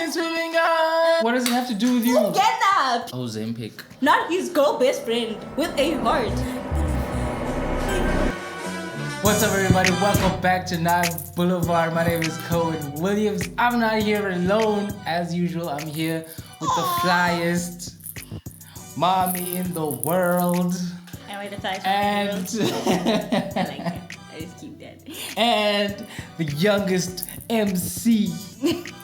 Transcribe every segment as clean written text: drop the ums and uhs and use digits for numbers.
Since moving on. What does it have to do with you? Get that! Ozempic. Not his girl best friend with a heart. What's up, everybody? Welcome back to Nine Boulevard. My name is Cohen Williams. I'm not here alone. As usual, I'm here with the flyest mommy in the world. And with the flyest And I like that. I just keep that. And the youngest MC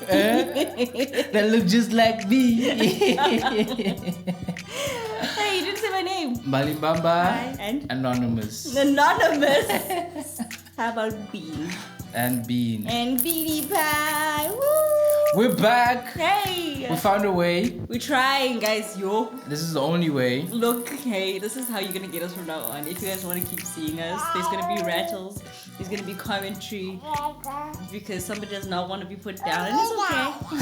that look just like me. Hey, you didn't say my name. Malibamba. Hi. And Anonymous. Anonymous. How about Bean? And Bean. And Beanie Pie. Woo! We're back. Hey! We found a way. We're trying, guys. Yo. This is the only way. Look, hey, this is how you're gonna get us from now on. If you guys want to keep seeing us, there's gonna be rattles, there's gonna be commentary, because somebody does not want to be put down, and it's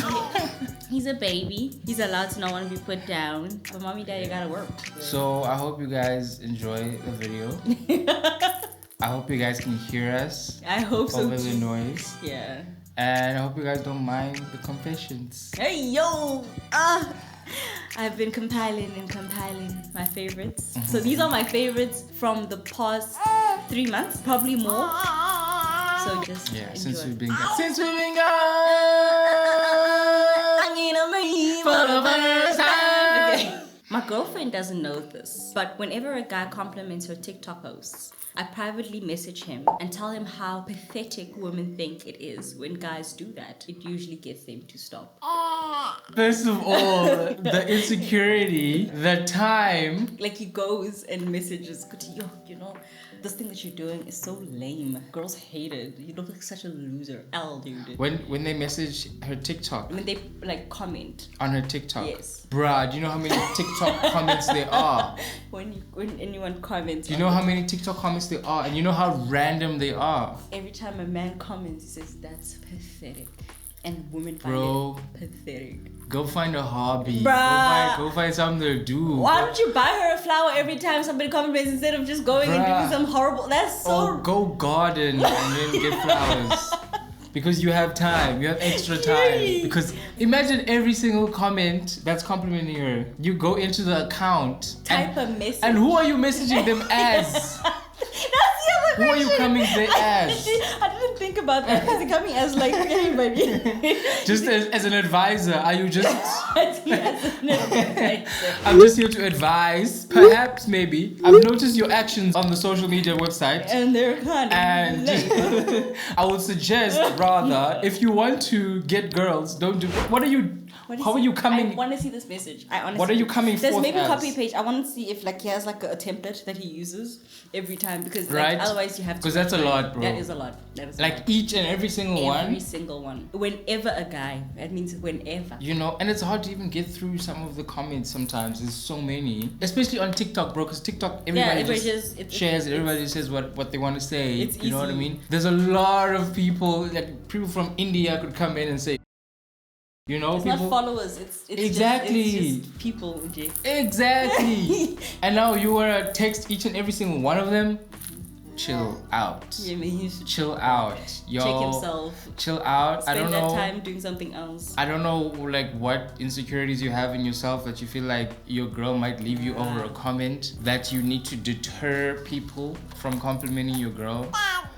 okay. He's a baby. He's allowed to not want to be put down. But mommy, daddy gotta work. So I hope you guys enjoy the video. I hope you guys can hear us. I hope so over the too. noise. Yeah. And I hope you guys don't mind the confessions. Hey yo! I've been compiling my favorites. Mm-hmm. So these are my favorites from the past 3 months, probably more. So just enjoy. Since we've been gone. For the first time. Okay. My girlfriend doesn't know this, but whenever a guy compliments her TikTok posts, I privately message him and tell him how pathetic women think it is when guys do that. It usually gets them to stop. First of all, the insecurity, the time. Like he goes and messages, yo, you know, this thing that you're doing is so lame. Girls hate it. You look like such a loser. L, dude. When they message her TikTok. When they like comment. On her TikTok. Yes. Bruh, do you know how many TikTok comments there are? When anyone comments. Do you know how many TikTok comments there are? And you know how random they are? Every time a man comments, he says, that's pathetic. And women find it pathetic. Go find a hobby. Bruh. Go find something to do. Why don't you buy her a flower every time somebody comments instead of just going and doing some horrible... That's so... Or go garden and then get flowers. Because you have time. You have extra time. Because imagine every single comment that's complimenting her. You go into the account. Type a message. And who are you messaging them as? That's the other question. Who are you coming there as? I didn't think about that. Is it coming as like anybody? Just as an advisor, are you just... I'm just here to advise. Perhaps, maybe. I've noticed your actions on the social media website. And they're kind of... And I would suggest, rather, if you want to get girls, don't do... What are you... How are you coming? I want to see this message. I honestly. What are you coming for? There's maybe a copy page. I want to see if like he has like a template that he uses every time, because like, otherwise you have to. Because that's a lot, bro. That is a lot. That is like each and every single one. Every single one. Whenever a guy. That means whenever. You know, and it's hard to even get through some of the comments sometimes. There's so many, especially on TikTok, bro. Because TikTok, everybody just shares it. Everybody says what they want to say. You know what I mean? There's a lot of people. Like people from India could come in and say. You know, it's people, not followers, it's exactly just people. Exactly. And now you want to text each and every single one of them. Chill out. Yeah, man, he should chill out. Yo, check himself. Chill out. Spend I don't know. that time doing something else. I don't know like what insecurities you have in yourself that you feel like your girl might leave you over a comment, that you need to deter people from complimenting your girl.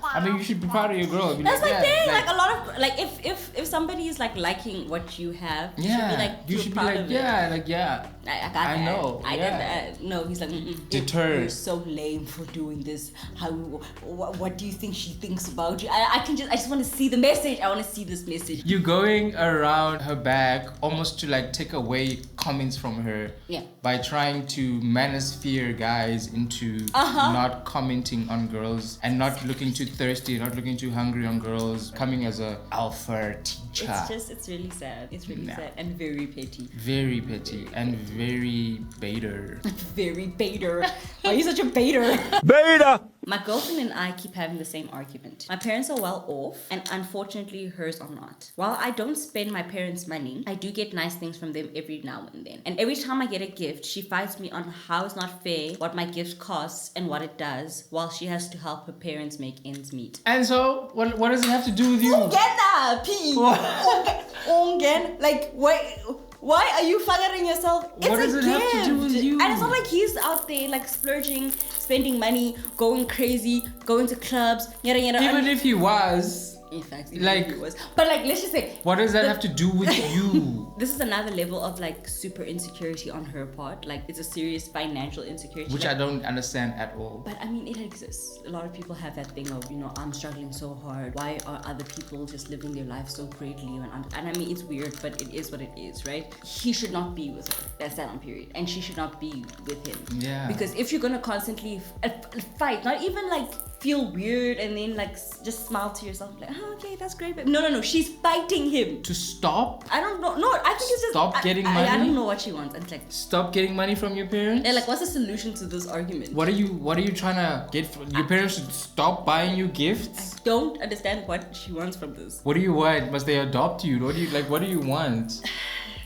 I mean, you should be proud of your girl. That's my thing. Like a lot of like if somebody is like liking what you have, you should be like I know. I did that. No, he's like deter. You're so lame for doing this. What do you think she thinks about you? I just want to see the message. I want to see this message. You're going around her back almost to like take away comments from her. Yeah. By trying to manosphere guys into not commenting on girls and not looking too thirsty, not looking too hungry on girls, coming as a alpha teacher. It's really sad. It's really sad and very petty. Very petty and very baiter. Very baiter. Why are you such a baiter? Beta! My girlfriend and I keep having the same argument. My parents are well off, and unfortunately hers are not. While I don't spend my parents' money, I do get nice things from them every now and then. And every time I get a gift, she fights me on how it's not fair, what my gift costs, and what it does, while she has to help her parents make ends meet. And so, what does it have to do with you? Like, why are you figuring yourself? It's what does it have to do with you? And it's not like he's out there like splurging, spending money, going crazy, going to clubs, yada yada. Even if he was. In fact, like, it was. But like, let's just say, what does that have to do with you? This is another level of like super insecurity on her part. Like, it's a serious financial insecurity, which I don't understand at all. But I mean, it exists. A lot of people have that thing of, I'm struggling so hard. Why are other people just living their life so greatly? And I mean, it's weird, but it is what it is, right? He should not be with her. That's that on period. And she should not be with him. Yeah. Because if you're gonna constantly fight, not even like feel weird and then like just smile to yourself like, oh, okay, that's great. But no, she's fighting him to stop. I don't know. No, I think it's just stop getting money. I don't know what she wants. And it's like, stop getting money from your parents. Yeah, like, what's the solution to this argument? What are you trying to get from your parents? Should stop buying you gifts. I don't understand what she wants from this. What do you want? Must they adopt you? What do you want?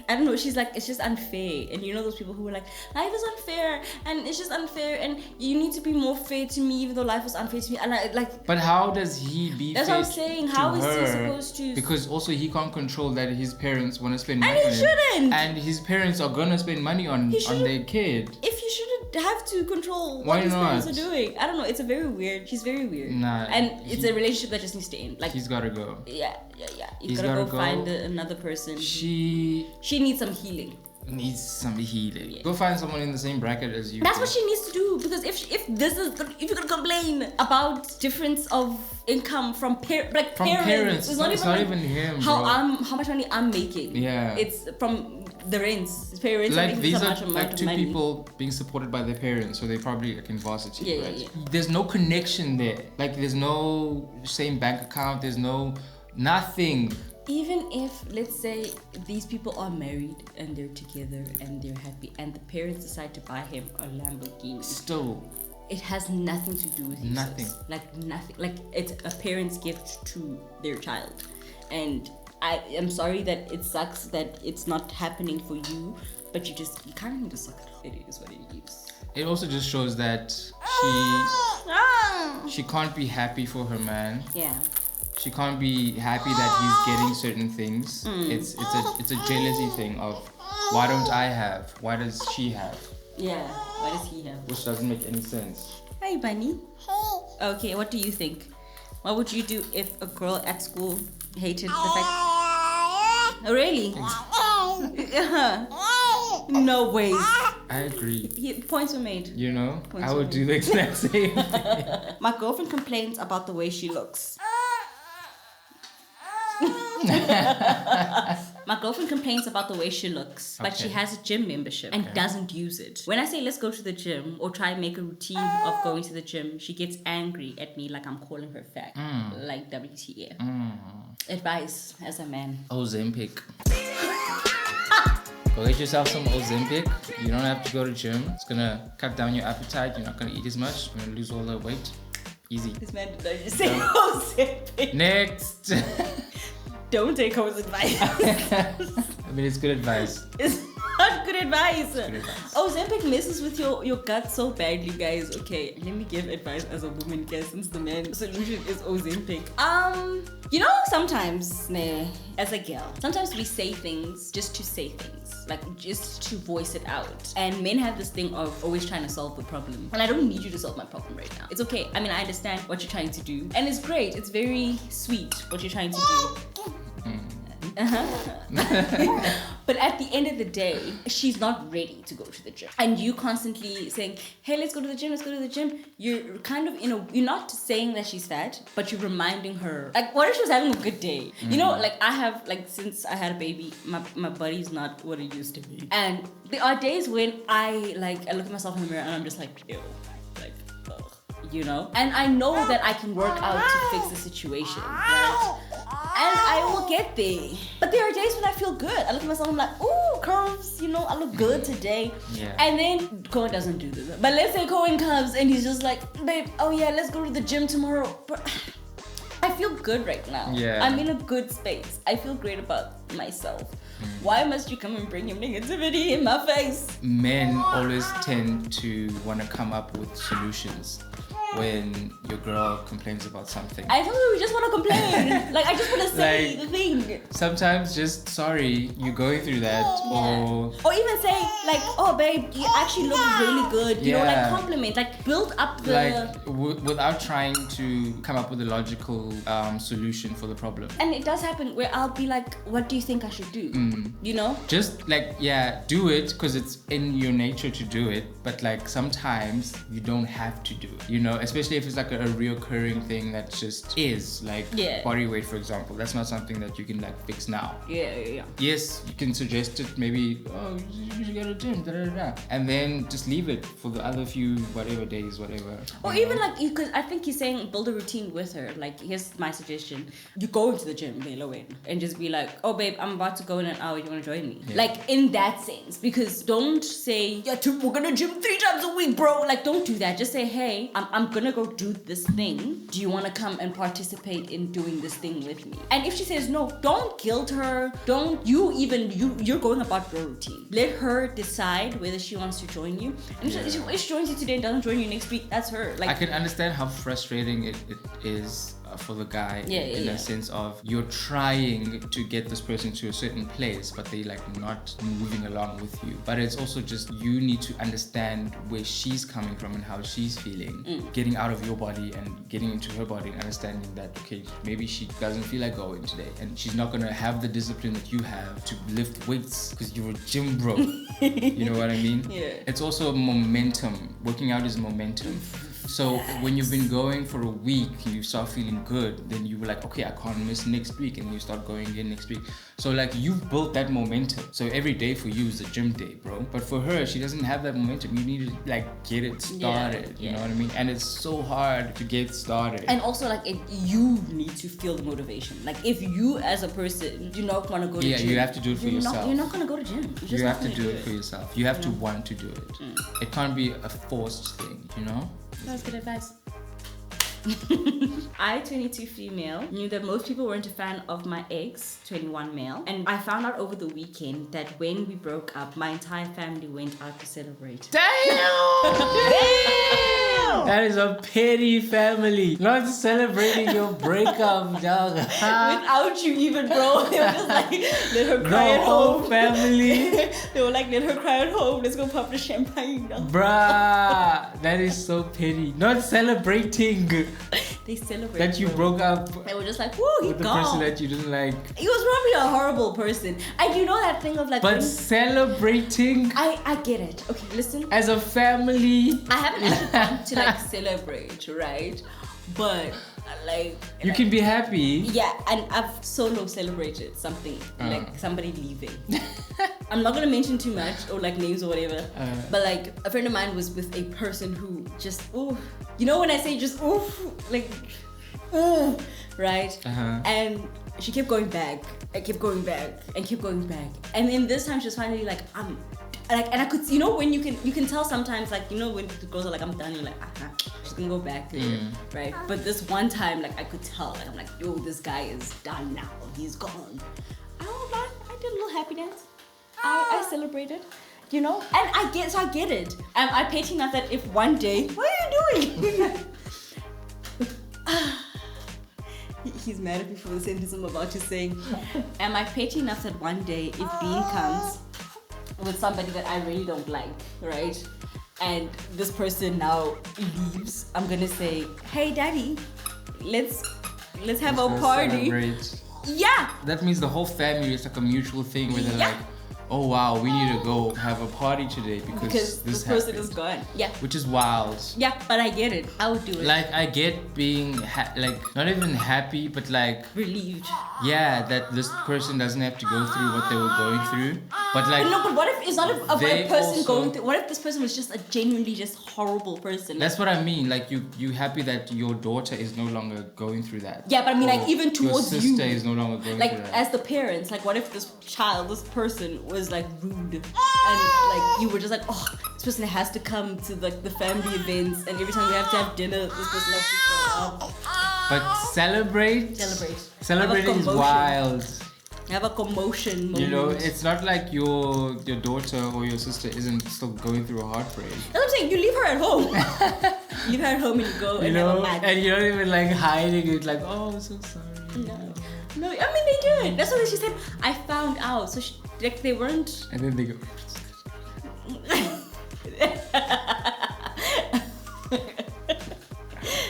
I don't know, she's like, it's just unfair. And those people who are like, life is unfair and it's just unfair and you need to be more fair to me even though life was unfair to me. And I like. But how does he be that's fair? That's what I'm saying. How is he supposed to? Because also he can't control that his parents want to spend money on him. And he shouldn't. And his parents are gonna spend money on their kid. If you shouldn't have to control why what his not? parents are doing. I don't know, it's a very weird, she's very weird. Nah. And it's a relationship that just needs to end. Like, he's gotta go. Yeah. He's gotta go find another person. She needs some healing. Needs some healing. Yeah. Go find someone in the same bracket as you. That's what she needs to do, because if you're gonna complain about difference of income from parents, it's not even him. How much money I'm making. Yeah. It's from the rents. His parents like are these so are much like two money. People being supported by their parents, so they probably like in varsity. Yeah, right? yeah. There's no connection there. Like there's no same bank account. There's nothing. Even if, let's say, these people are married and they're together and they're happy and the parents decide to buy him a Lamborghini. Still. It has nothing to do with you. Nothing. Like nothing. Like it's a parent's gift to their child. And I am sorry that it sucks that it's not happening for you, but you kind of need to suck it up. It is what it is. It also just shows that she can't be happy for her man. Yeah. She can't be happy that he's getting certain things. It's a jealousy thing of why don't I have? Why does she have? Yeah, why does he have? Which doesn't make any sense. Hi, bunny. Hey. Okay, what do you think? What would you do if a girl at school hated the fact? Oh, really? No way. I agree. Points were made. I would do the exact same thing. My girlfriend complains about the way she looks. My girlfriend complains about the way she looks, but she has a gym membership and doesn't use it. When I say let's go to the gym or try and make a routine of going to the gym, she gets angry at me like I'm calling her fat. Like WTF. Advice as a man. Ozempic. Go get yourself some Ozempic. You don't have to go to gym. It's gonna cut down your appetite. You're not gonna eat as much. You're gonna lose all that weight. Easy. This man did not just say Ozempic. Next. Don't take Co's advice. I mean, it's good advice. It's not good advice. It's good advice. Ozempic messes with your gut so badly, guys. Okay, let me give advice as a woman, guys, since the man's solution is Ozempic. Sometimes, as a girl, sometimes we say things just to say things. Like, just to voice it out. And men have this thing of always trying to solve the problem. And I don't need you to solve my problem right now. It's okay. I mean, I understand what you're trying to do. And it's great. It's very sweet what you're trying to do. But at the end of the day, she's not ready to go to the gym. And you constantly saying, hey, let's go to the gym. You're kind of, you're not saying that she's fat, but you're reminding her. Like, what if she was having a good day? I have, since I had a baby, my body's not what it used to be. And there are days when I look at myself in the mirror and I'm just like, ew. Ugh. And I know that I can work out to fix the situation, right? I will get there. But there are days when I feel good. I look at myself, I'm like, ooh, curves, I look good today. Yeah. And then Cohen doesn't do this. But let's say Cohen comes and he's just like, babe, oh yeah, let's go to the gym tomorrow. But I feel good right now. Yeah. I'm in a good space. I feel great about myself. Why must you come and bring your negativity in my face? Men always tend to want to come up with solutions when your girl complains about something. I told you we just want to complain. Like, I just want to say the thing. Sometimes just sorry, you're going through that. Or even say, like, oh babe, you actually look really good. Like compliment. Like, build up the... without trying to come up with a logical solution for the problem. And it does happen where I'll be like, what do you think I should do? Just like, do it because it's in your nature to do it. But like sometimes you don't have to do it, especially if it's like a reoccurring thing that just is like body weight, for example. That's not something that you can like fix now. Yeah. Yes, you can suggest it, maybe, oh, you should go to the gym, and then just leave it for the other few days, whatever. Or even like, because I think he's saying build a routine with her. Like, here's my suggestion: you go into the gym, and just be like, oh babe, I'm about to go in an hour. You want to join me? Yeah. Like, in that sense, because don't say, we're gonna gym 3 times a week, bro. Like, don't do that. Just say, hey, I'm gonna go do this thing. Do you want to come and participate in doing this thing with me? And if she says no, don't guilt her. You're going about your routine. Let her decide whether she wants to join you. And if she joins you today and doesn't join you next week, that's her. Like, I can understand how frustrating it is for the guy in a sense of you're trying to get this person to a certain place, but they like not moving along with you. But it's also just you need to understand where she's coming from and how she's feeling. Getting out of your body and getting into her body and understanding that, okay, maybe she doesn't feel like going today and she's not gonna have the discipline that you have to lift weights because you're a gym bro. You know what I mean? Yeah. It's also momentum. Working out is momentum. So when you've been going for a week and you start feeling good, then you were like, okay, I can't miss next week, and you start going again next week. So like you've built that momentum. So every day for you is a gym day, bro. But for her, she doesn't have that momentum. You need to like get it started. You know what I mean? And it's so hard to get started. And also like you need to feel the motivation. Like if you as a person do not want to go to gym, you have to do it for yourself. You're not gonna go to gym. You have to do it for yourself. You have to want to do it. It can't be a forced thing, That's good advice. I, 22 female, knew that most people weren't a fan of my ex, 21 male, and I found out over the weekend that when we broke up, my entire family went out to celebrate. Damn! Damn! That is a petty family. Not celebrating your breakup, dog. Without you even, bro. They were just like, let her cry at home. Family. They were like, let her cry at home. Let's go pop the champagne. Bruh, that is so petty. Not celebrating. They celebrated that you broke up. They were just like, woo, he with the gone. person that you didn't like. He was probably a horrible person. I do know that thing of like. But celebrating. I get it. Okay, listen. As a family. I haven't actually gone to like celebrate, right? But like. You can be happy. Yeah, and I've solo celebrated something like somebody leaving. I'm not gonna mention too much or like names or whatever. But like a friend of mine was with a person who just when I say just like right? And she kept going back. I kept going back and kept going back. And then this time she was finally like, and I could, when you can tell sometimes, like, when the girls are like, I'm done, you're like, she's gonna go back there, right? But this one time, like, I could tell, like, I'm like, yo, this guy is done now, he's gone. I did a little happy dance. I celebrated, and I get it. I petty enough that if one day, what are you doing? He's mad at me for the sentence I'm about to say. Am I petty enough that one day, if Bean comes with somebody that I really don't like, right? And this person now leaves, I'm gonna say, hey daddy, let's have a party. Celebrate. Yeah. That means the whole family is like a mutual thing where they're like, oh wow, we need to go have a party today because this person is gone. Yeah. Which is wild. Yeah, but I get it. I would do it. Like I get being not even happy, but like relieved. Yeah, that this person doesn't have to go through what they were going through. But like, no, but what if it's not a person going through? What if this person was just a genuinely just horrible person? That's what I mean. Like you happy that your daughter is no longer going through that. Yeah, but I mean, like even towards your sister is no longer going through that. Like as the parents, like what if this person was like rude, and like you were just like, oh, this person has to come to like the family events, and every time we have to have dinner, this person has to show up. But celebrate is wild. Have a commotion moment. You know, it's not like your daughter or your sister isn't still going through a heartbreak. That's what I'm saying. You leave her at home. Leave her at home and you go and have a match. And you're not even like hiding it, like, oh, I'm so sorry. No. I mean they do it. That's what she said. I found out. So like they weren't. And then they go.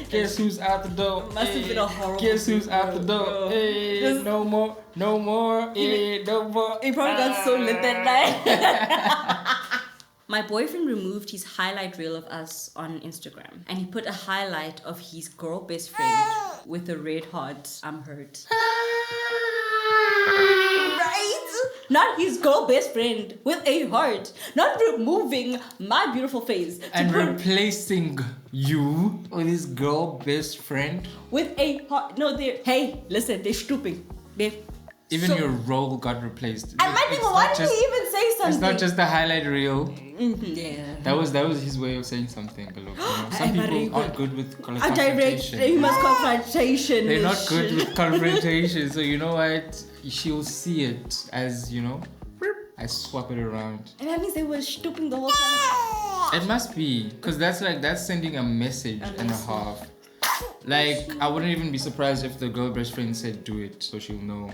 Guess who's out the door? Must have been a horrible. Guess who's out the door? Hey, no more. Hey, no more. He probably got so lit that night. My boyfriend removed his highlight reel of us on Instagram, and he put a highlight of his girl best friend with a red heart. I'm hurt. Right? Not his girl best friend with a heart. Not removing my beautiful face. And replacing you with his girl best friend with a heart. No, hey, listen, they're stupid. Even your role got replaced. I might think, why did he even say something? It's not just the highlight reel. Yeah. That was his way of saying something. Look, some people aren't good with confrontation. They must confrontation. They're not good with confrontation. So you know what? She'll see it as, I swap it around. And that means they were stooping the whole time. It must be, because that's sending a message and a half. Like, I wouldn't even be surprised if the girl best friend said do it, so she'll know.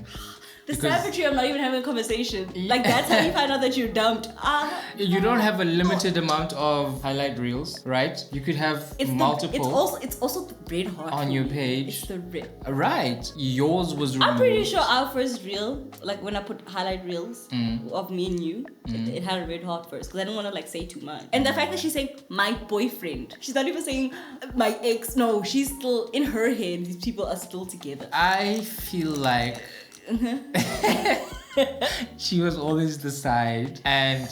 The savagery of not even having a conversation. Like, that's how you find out that you're dumped. You don't have a limited amount of highlight reels, right? You could have multiple. It's also the red heart on your page. It's the red. Right. Yours was removed. I'm pretty sure our first reel, like when I put highlight reels of me and you, it had a red heart first, because I didn't want to like say too much. And the fact that she's saying my boyfriend, she's not even saying my ex. No, she's still in her head. These people are still together. I feel like she was always the side, and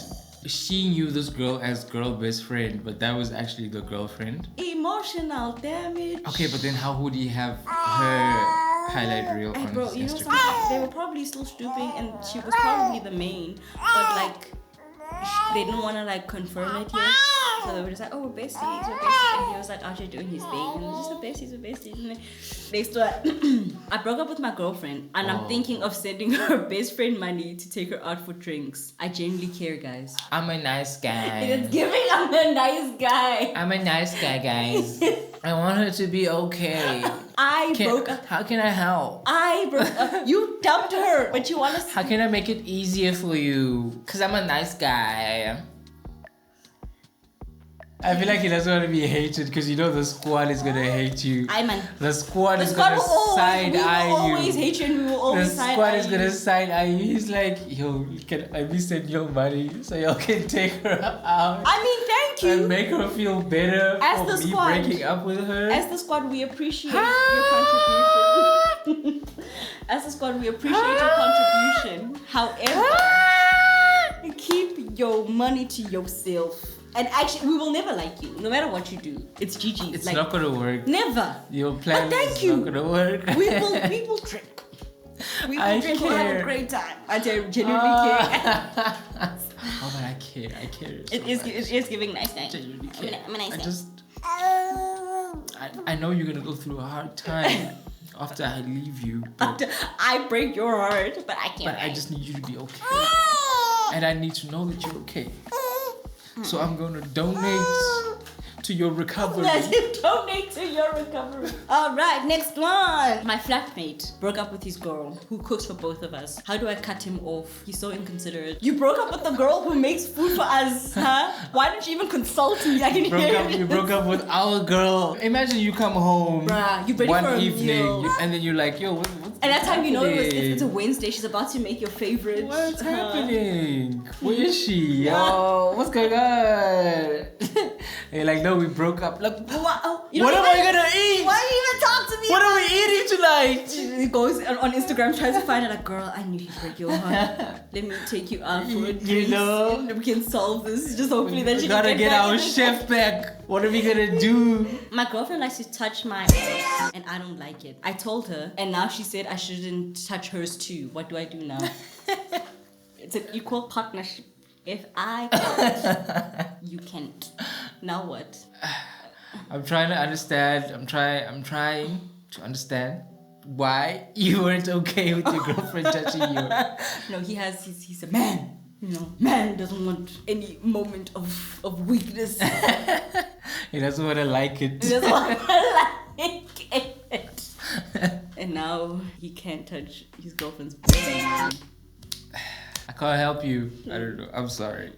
she knew this girl as girl best friend, but that was actually the girlfriend. Emotional damage. Okay, but then how would he have her highlight reel on his Instagram? They were probably still stooping, and she was probably the main, but like they didn't want to like confirm it yet. So they were just like, oh, we're besties, and he was like out here doing his thing, and just we're besties. And they still, I broke up with my girlfriend, and I'm thinking of sending her best friend money to take her out for drinks. I genuinely care, guys. I'm a nice guy. It's giving I'm a nice guy. I'm a nice guy, guys. I want her to be okay. Broke up. How can I help? I broke up. You dumped her, but you want to. How can I make it easier for you? Because I'm a nice guy. I feel like he doesn't want to be hated, because the squad is gonna hate you. The squad is gonna side eye you. We will always hate you, and we will always side eye you. The squad is gonna side eye you. He's like, yo, can I be send your money so y'all can take her out? I mean, thank you. And make her feel better for me breaking up with her. As the squad, we appreciate your contribution. As the squad, we appreciate your contribution. However, keep your money to yourself. And actually, we will never like you, no matter what you do. It's GG. It's not gonna work. Never. Your plan is not gonna work. We will drink. We will drink. We'll have a great time. I genuinely care. Oh, but I care. It is giving nice night. Genuinely care. I'm a nice night. I know you're gonna go through a hard time after I leave you. After I break your heart, but I can't. But I just need you to be okay, and I need to know that you're okay. So I'm going to donate to your recovery. Donate to your recovery. All right, next one. My flatmate broke up with his girl who cooks for both of us. How do I cut him off? He's so inconsiderate. You broke up with the girl who makes food for us, huh? Why didn't you even consult me? I can hear you broke up with our girl. Imagine you come home one evening and then you're like, yo, what's and that time it's a Wednesday. She's about to make your favorite. What's happening? Where is she? Yo, what's going on? You're like, no, we broke up. Like, what am I gonna eat? Why do you even talk to me What are we eating tonight? He goes on Instagram, tries to find out, like, girl, I knew he'd break your heart. Let me take you out for a drink. You know, we can solve this. Just hopefully that she gotta get our chef back. What are we gonna do? My girlfriend likes to touch my ass, and I don't like it. I told her, and now she said I shouldn't touch hers too. What do I do now? It's an equal partnership. If I can't, you can't. Now what? I'm trying to understand. I'm trying to understand why you weren't okay with your girlfriend touching you. No, he's a man. You know, man doesn't want any moment of weakness. He doesn't want to like it. He doesn't want to like it. And now he can't touch his girlfriend's booty. I can't help you. I don't know. I'm sorry.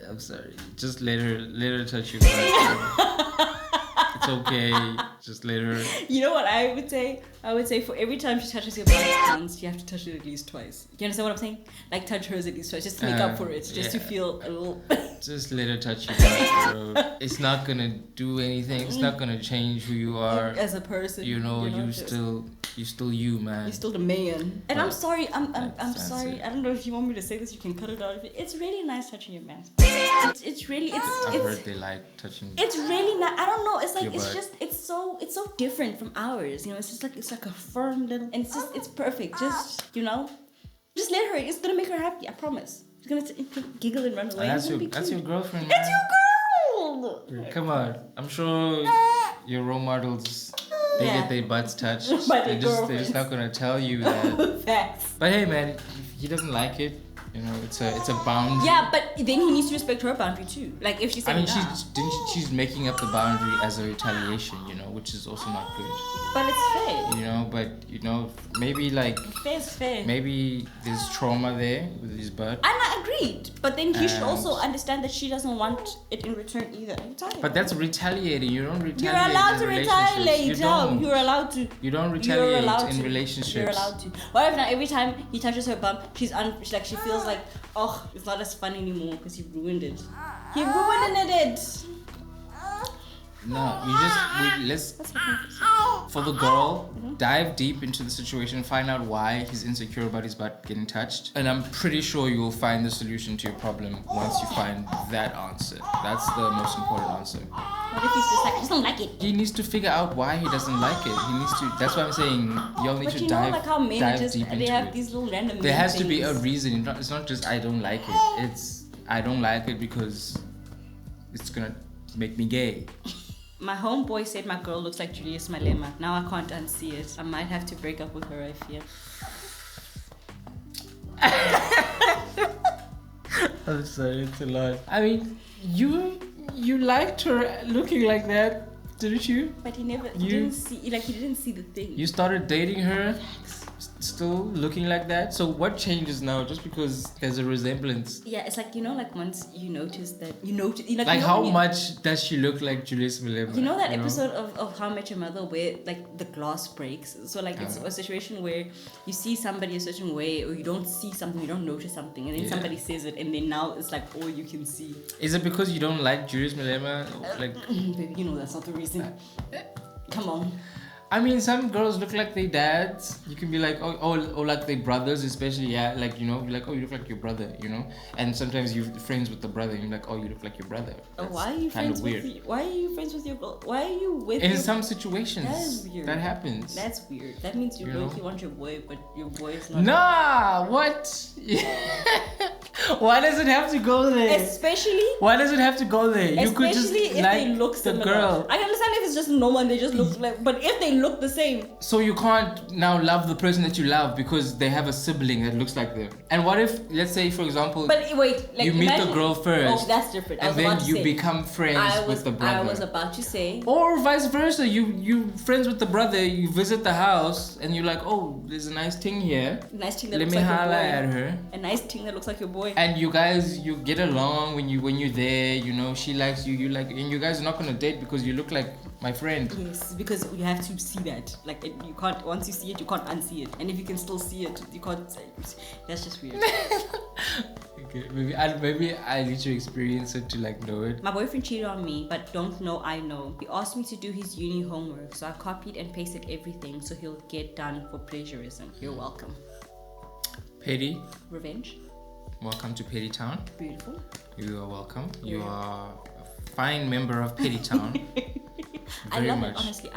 I'm sorry. Just let her touch you. It's okay. Just let her. You know what I would say? I would say for every time she touches your butt once, you have to touch it at least twice. You understand what I'm saying? Like touch hers at least twice, just to make up for it, just to feel a little. Just let her touch your butt, bro. It's not gonna do anything. It's not gonna change who you are as a person. You know, you're still you, man. You're still the man. And I'm sorry. I'm sorry. I don't know if you want me to say this. You can cut it out. It's really nice touching your man. It's really. I've heard they like touching. It's really not. I don't know. It's like it's just it's so different from ours. You know, it's like a firm little, and it's perfect. Just just let her. It's gonna make her happy. I promise. She's gonna giggle and run away. That's your girlfriend. That's your girl. Come on. I'm sure your role models. They get their butts touched. They're just not gonna tell you that. Facts. But hey, man, if he doesn't like it, you know, it's a boundary. Yeah, but then he needs to respect her boundary too. Like if she said, she's making up the boundary as a retaliation, you know, which is also not good. But it's fair. You know, maybe like fair's fair. Maybe there's trauma there with his butt. And I agreed, but then he should also understand that she doesn't want it in return either. But that's retaliating. You don't retaliate. You're allowed to retaliate. You're allowed to. You don't retaliate in relationships. You're allowed to. What if now every time he touches her bum, she feels like, oh, it's not as fun anymore because he ruined it. He ruined it. No, let's for the girl, dive deep into the situation, find out why he's insecure about his butt getting touched, and I'm pretty sure you will find the solution to your problem once you find that answer. That's the most important answer. What if he's just like, I just don't like it? He needs to figure out why he doesn't like it. He needs to. That's why I'm saying y'all need to dive. Like how men dive deep into they have it. these little random. There has things. to be a reason. It's not just I don't like it. It's I don't like it because it's gonna make me gay. My homeboy said my girl looks like Julius Malema. Now I can't unsee it. I might have to break up with her, I fear. I'm sorry, it's a lot. I mean, you liked her looking like that, didn't you? But he didn't see the thing. You started dating her still looking like that? So what changes now just because there's a resemblance? Yeah, it's like, like once you notice that, how much does she look like Julius Malema? You know that episode of How I Met Your Mother where like the glass breaks? So like it's a situation where you see somebody a certain way or you don't see something, you don't notice something, and then somebody says it and then now it's like all you can see. Is it because you don't like Julius Malema? Baby, that's not the reason. Come on. I mean, some girls look like their dads. You can be like, oh, like their brothers, especially, yeah. Like, you're like, oh, you look like your brother, And sometimes you're friends with the brother, and you're like, oh, you look like your brother. Why are you friends with your girl? Why are you with in some situations, that is weird. That happens. That's weird. That means you really want your boy, but your boy is not. Nah, what? Why does it have to go there? Why does it have to go there? You could just if like they look the similar. girl. I understand if it's just normal and they just look like, but if they look the same. So you can't now love the person that you love because they have a sibling that looks like them. And what if, let's say, for example, but wait, you meet the girl first. Oh, that's different. And then you become friends with the brother. I was about to say. Or vice versa. You friends with the brother. You visit the house and you're like, oh, there's a nice thing here. Nice thing that Let looks me like holla your boy. at her. A nice thing that looks like your boy. And you guys, you get along when you're there. She likes you. You like, and you guys are not gonna date because you look like my friend. Yes, because you have to see that. Like you can't. Once you see it, you can't unsee it. And if you can still see it, you can't. That's just weird. Okay, maybe I need to experience it to like know it. My boyfriend cheated on me, but don't know I know. He asked me to do his uni homework, so I copied and pasted everything so he'll get done for plagiarism. You're welcome. Petty. Revenge. Welcome to Petty Town. Beautiful. You are welcome. You are a fine member of Petty Town. I love it, honestly.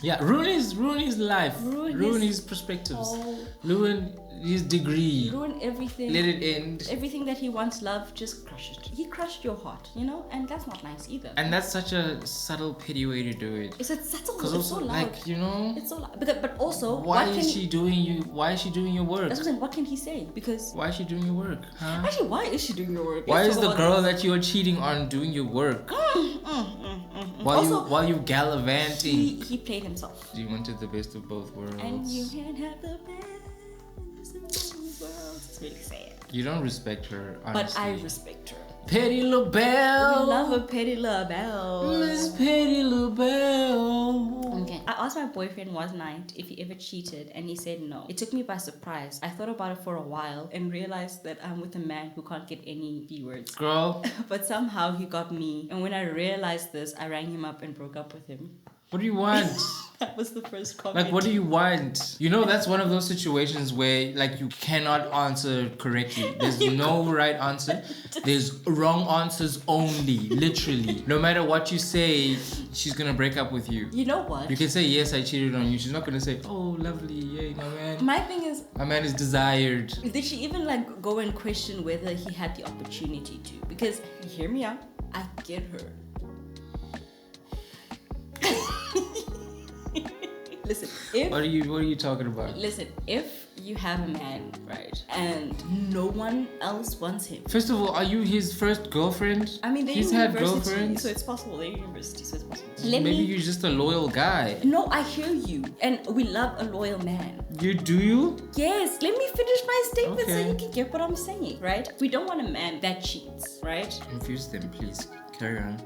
Yeah, ruin his life. Ruin his perspectives. Ruin his degree. Ruin everything. Let it end. Everything that he once loved, just crush it. He crushed your heart, you know, and that's not nice either. And that's such a subtle, petty way to do it. It's subtle. Because it's so loud. like, you know, it's so loud. But also, why is she doing your work? That's what I'm saying. What can he say? Because why is she doing your work? Huh? Actually, why is she doing your work? Why is the girl that you are cheating on doing your work? While you gallivanting. He played himself. You wanted the best of both worlds. And you can't have the best of both worlds. It's really sad. You don't respect her, honestly. But I respect her. Petty LaBelle. We love a Petty LaBelle. Miss Petty LaBelle. Okay. I asked my boyfriend one night if he ever cheated, and he said no. It took me by surprise. I thought about it for a while and realized that I'm with a man who can't get any keywords. Girl. But somehow he got me. And when I realized this, I rang him up and broke up with him. What do you want? That was the first comment. Like, what do you want? You know, that's one of those situations where, like, you cannot answer correctly. There's no right answer. There's wrong answers only, literally. No matter what you say, she's gonna break up with you. You know what? You can say, yes, I cheated on you. She's not gonna say, oh, lovely, yay, my man. My thing is... My man is desired. Did she even, like, go and question whether he had the opportunity to? Because, hear me out, I get her. Listen, what are you talking about? Listen, if you have a man, right, and no one else wants him. First of all, are you his first girlfriend? I mean, he's had girlfriends, so it's possible. They're university, so it's possible. Maybe you're just a loyal guy. No, I hear you, and we love a loyal man. Do you? Yes. Let me finish my statement so you can get what I'm saying, right? We don't want a man that cheats, right? Confuse them, please. Carry on.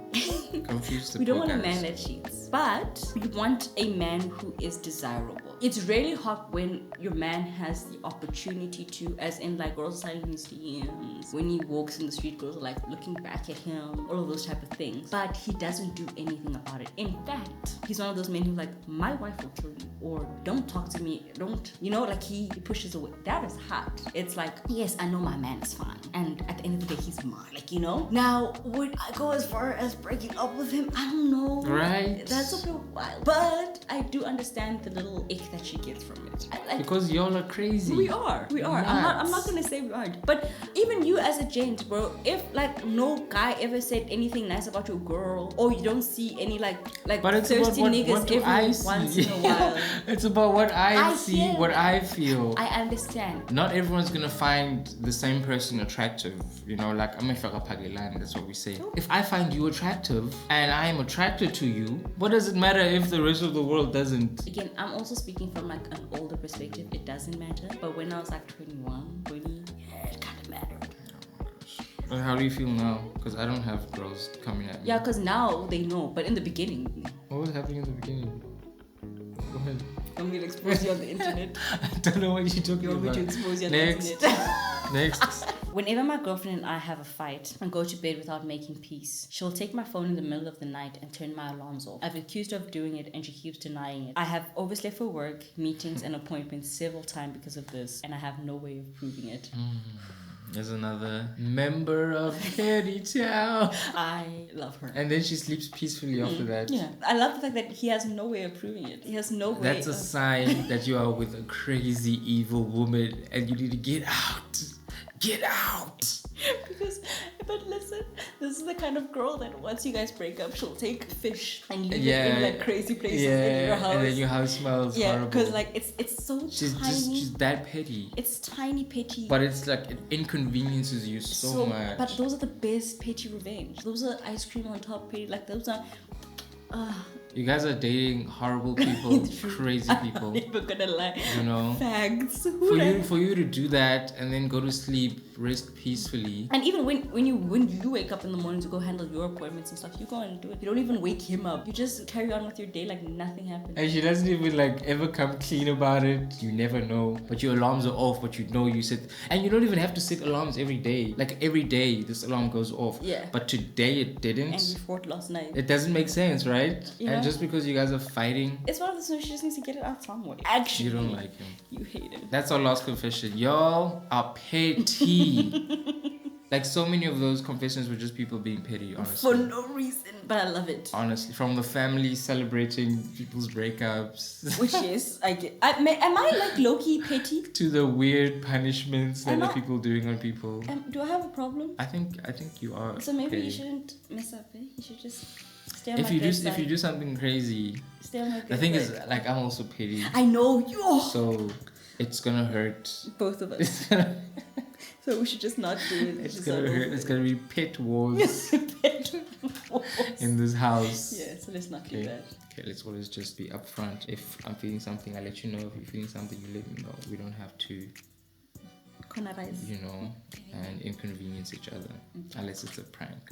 Confuse the We don't want a man that cheats, but we want a man who is desirable. It's really hot when your man has the opportunity to, as in like girls signing his DMs, when he walks in the street, girls are like looking back at him, all of those type of things. But he doesn't do anything about it. In fact, he's one of those men who like, my wife will kill you, or don't talk to me, don't, you know, like he pushes away. That is hot. It's like, yes, I know my man is fine, and at the end of the day, he's mine. Like, you know. Now, would I go as far as breaking up with him? I don't know. Right. That's a bit wild. But I do understand the little ick that she gets from it. Because y'all are crazy. We are. I'm not gonna say we aren't. But even you as a gent, bro, if like no guy ever said anything nice about your girl, or you don't see any like thirsty niggas every once in a while. It's about what I see, what I feel. I understand. Not everyone's gonna find the same person attractive. You know, like I'm a Pagelan, that's what we say. If I find you attractive and I am attracted to you, what does it matter if the rest of the world doesn't? Again, I'm also speaking from like an older perspective. It doesn't matter. But when I was like 21, 20, it kind of mattered. Oh my gosh. And how do you feel now? Because I don't have girls coming at me. Yeah, because now they know. But in the beginning. What was happening in the beginning? Go ahead. I'm going to expose you on the internet. I don't know what you're talking about. You want me to expose you on the internet? Next. Whenever my girlfriend and I have a fight and go to bed without making peace, she'll take my phone in the middle of the night and turn my alarms off. I've accused her of doing it and she keeps denying it. I have overslept for work, meetings and appointments several times because of this, and I have no way of proving it. There's another member of Petty Town. I love her. And then she sleeps peacefully after that. Yeah. I love the fact that he has no way of proving it. He has no way. That's a sign that you are with a crazy evil woman and you need to get out. Get out! But listen, this is the kind of girl that once you guys break up, she'll take fish and leave it in like crazy places in your house. And then your house smells horrible. Because like it's so tiny. She's that petty. It's tiny petty. But it's like it inconveniences you so much. But those are the best petty revenge. Those are ice cream on top petty. Like those are. You guys are dating horrible people, crazy people. I'm never gonna lie. You know, fags. For you to do that and then go to sleep, rest peacefully. And even when you wake up in the morning to go handle your appointments and stuff, you go and do it. You don't even wake him up. You just carry on with your day like nothing happened. And she doesn't even like ever come clean about it. You never know. But your alarms are off, but you know you set, and you don't even have to set alarms every day. Like every day this alarm goes off. Yeah. But today it didn't. And we fought last night. It doesn't make sense, right? Yeah. And just because you guys are fighting, it's one of the things, she just needs to get it out somewhere. Actually, you don't like him. You hate him. That's our last confession. Y'all are petty. Like so many of those confessions were just people being petty, honestly. For no reason. But I love it. Honestly. From the family celebrating people's breakups. Which is, I get. Am I like low-key petty? To the weird punishments that are people doing on people. Do I have a problem? I think you are. So maybe petty. you shouldn't mess up, eh? You should just stay on if you do something crazy. Stay on my The thing is, like, I'm also petty. I know you. So it's gonna hurt. Both of us. So we should just not do it. It's gonna hurt. It's gonna be pit wars. Pit wars. In this house. Yeah, so let's not do that. Okay, let's always just be upfront. If I'm feeling something, I let you know. If you're feeling something, you let me know. We don't have to, cornerize. you know, and inconvenience each other. Unless it's a prank.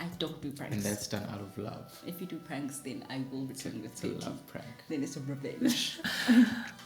I don't do pranks. And that's done out of love. If you do pranks, then I will return with It's a love prank. Then it's a revenge.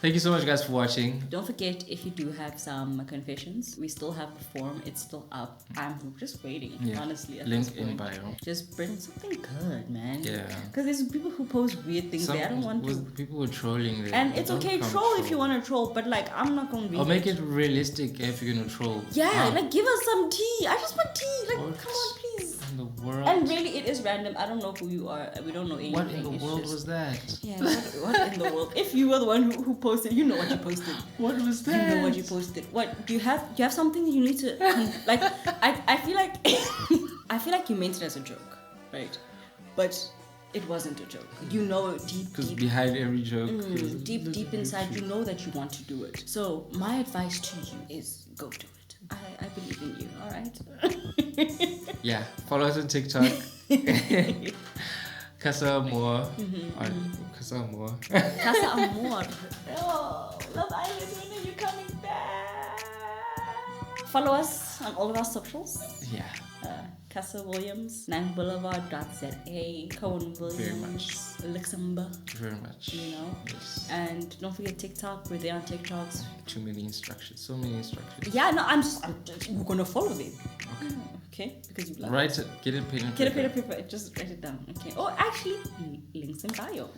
Thank you so much, guys, for watching. Don't forget, if you do have some confessions, we still have the form. It's still up. I'm just waiting, honestly. Link in bio. Just bring something good, man. Yeah. Because there's people who post weird things there. I don't want to. People were trolling there. And it's okay, troll if you want to troll, but like, I'm not going to be. Or make it realistic if you're going to troll. Yeah, like give us some tea. I just want tea. Like, What come on, please. in the world? And really, it is random. I don't know who you are. We don't know anything. What in the world was that? Yeah, what in the world? If you were the one who posted, you know what you posted. What was that? You know what you posted. What do you have something that you need to like? I feel like I feel like you meant it as a joke, right? But it wasn't a joke. You know, deep. Because behind every joke, deep inside, you know that you want to do it. So my advice to you is go do it. I believe in you. All right. Yeah, follow us on TikTok. Casa Amor. Casa Amor. Casa Amor. Oh, Love Island, when are you coming back? Follow us on all of our socials. Yeah. Casa Williams, 9 Boulevard.za, Cohen Williams, Luxembourg. Very much. You know? Yes. And don't forget TikTok. We're there on TikToks. Too many instructions. So many instructions. Yeah, no, we're gonna follow them. Okay? Because you love Write it. Get it pen and Get a pen and paper. Just write it down. Okay. Oh, actually, links in bio.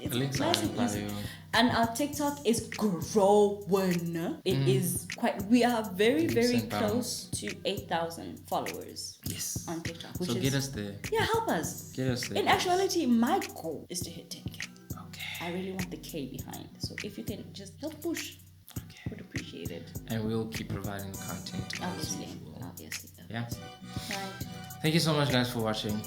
It's links nice are in and easy. bio. And our TikTok is growing. It is quite. We are very, very close to 8,000 followers. Yes. On TikTok. So get us there. Yeah, help us. Get us there. In actuality, my goal is to hit 10K. Okay. I really want the K behind. So if you can just help push, would appreciate it. And we'll keep providing content. Obviously. Yeah. Right. Thank you so much, guys, for watching.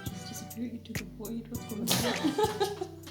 Just disappear into the void. What's going on?